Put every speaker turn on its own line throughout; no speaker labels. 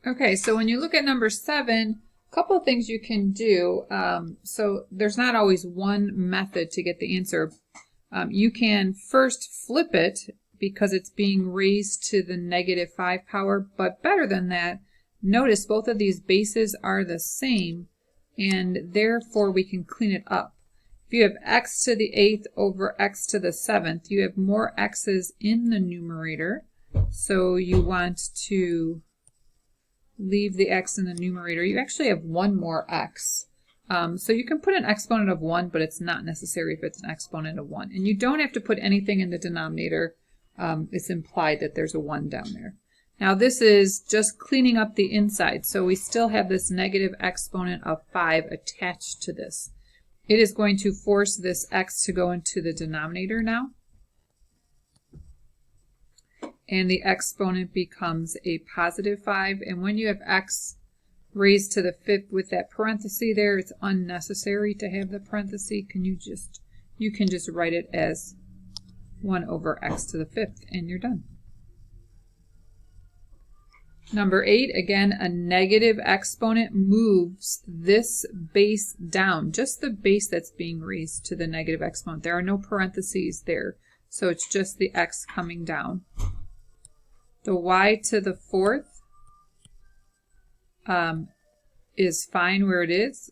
Okay, so when you look at number 7, a couple of things you can do. So there's not always one method to get the answer. You can first flip it because it's being raised to the -5 power, but better than that, notice both of these bases are the same, and therefore we can clean it up. If you have x to the 8th over x to the 7th, you have more x's in the numerator, so you want to leave the x in the numerator. You actually have one more x. So you can put an exponent of 1, but it's not necessary if it's an exponent of 1. And you don't have to put anything in the denominator. It's implied that there's a 1 down there. Now this is just cleaning up the inside. So we still have this negative exponent of 5 attached to this. It is going to force this x to go into the denominator now. And the exponent becomes a positive 5. And when you have x raised to the 5th with that parenthesis there, it's unnecessary to have the parenthesis. You can just write it as 1 over x to the 5th, and you're done. Number 8, again, a negative exponent moves this base down, just the base that's being raised to the negative exponent. There are no parentheses there, so it's just the x coming down. The y to the 4th is fine where it is.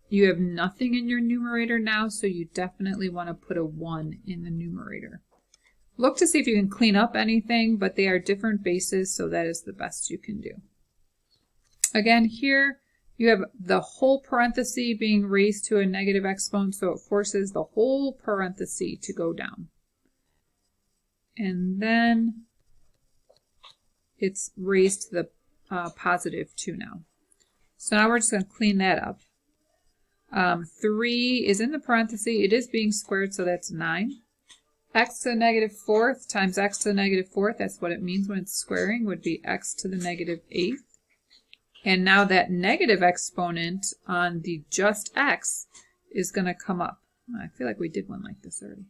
You have nothing in your numerator now, so you definitely want to put a 1 in the numerator. Look to see if you can clean up anything, but they are different bases, so that is the best you can do. Again, here you have the whole parenthesis being raised to a negative exponent, so it forces the whole parenthesis to go down. And then it's raised to the positive 2 now. So now we're just going to clean that up. 3 is in the parenthesis. It is being squared, so that's 9. X to the -4th times x to the -4th, that's what it means when it's squaring, would be x to the -8th. And now that negative exponent on the just x is going to come up. I feel like we did one like this already.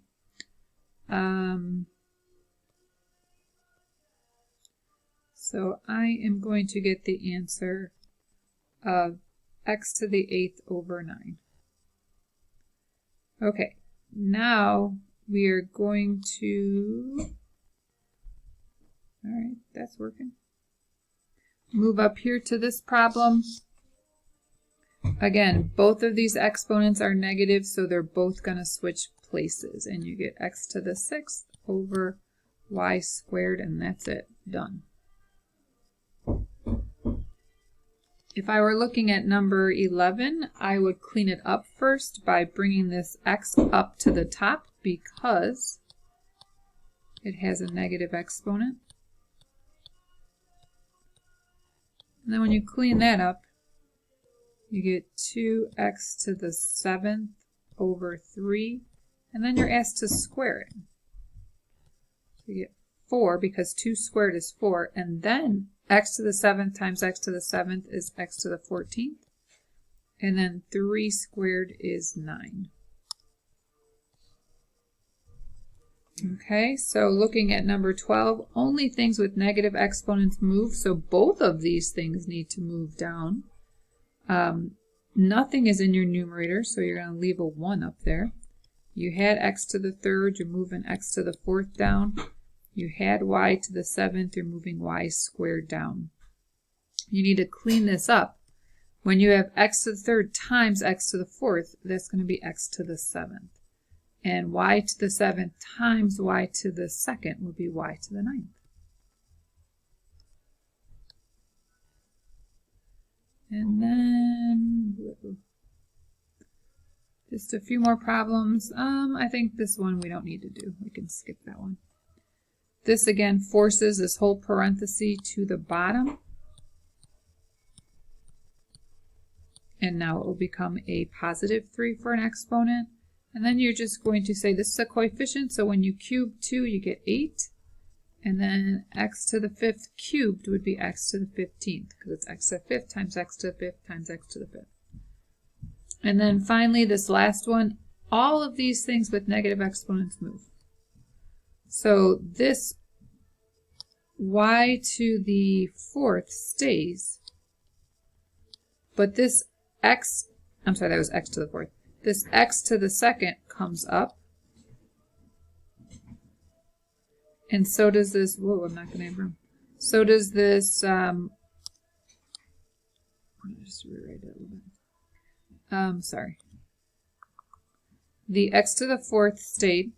So I am going to get the answer of x to the 8th over 9. Okay, now we are going to, all right, that's working. Move up here to this problem. Again, both of these exponents are negative, so they're both going to switch places, and you get x to the 6th over y squared, and that's it, done. If I were looking at number 11, I would clean it up first by bringing this x up to the top because it has a negative exponent. And then when you clean that up, you get 2x to the 7th over 3, and then you're asked to square it. So you get 4 because 2 squared is 4, and then x to the 7th times x to the 7th is x to the 14th. And then 3 squared is 9. Okay, so looking at number 12, only things with negative exponents move, so both of these things need to move down. Nothing is in your numerator, so you're going to leave a 1 up there. You had x to the 3rd, you're moving x to the 4th down. You had y to the 7th, you're moving y squared down. You need to clean this up. When you have x to the 3rd times x to the 4th, that's going to be x to the 7th. And y to the 7th times y to the 2nd would be y to the 9th. And then just a few more problems. I think this one we don't need to do. We can skip that one. This again forces this whole parenthesis to the bottom. And now it will become a positive 3 for an exponent. And then you're just going to say this is a coefficient, so when you cube 2, you get 8. And then x to the 5th cubed would be x to the 15th, because it's x to the 5th times x to the 5th times x to the 5th. And then finally, this last one, all of these things with negative exponents move. So this y to the fourth stays, but this x, I'm sorry, that was x to the fourth. This x to the second comes up, and so does this, whoa, I'm not going to have room. So does this, just rewrite it a little bit. Sorry. The x to the fourth stayed.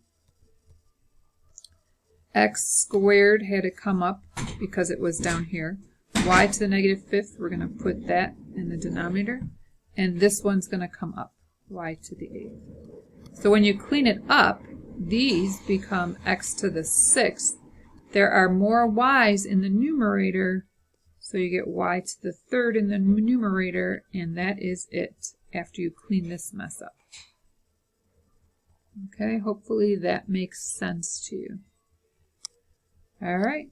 X squared had to come up because it was down here. Y to the negative fifth, we're going to put that in the denominator. And this one's going to come up, y to the eighth. So when you clean it up, these become x to the sixth. There are more y's in the numerator, so you get y to the third in the numerator, and that is it after you clean this mess up. Okay, hopefully that makes sense to you. All right.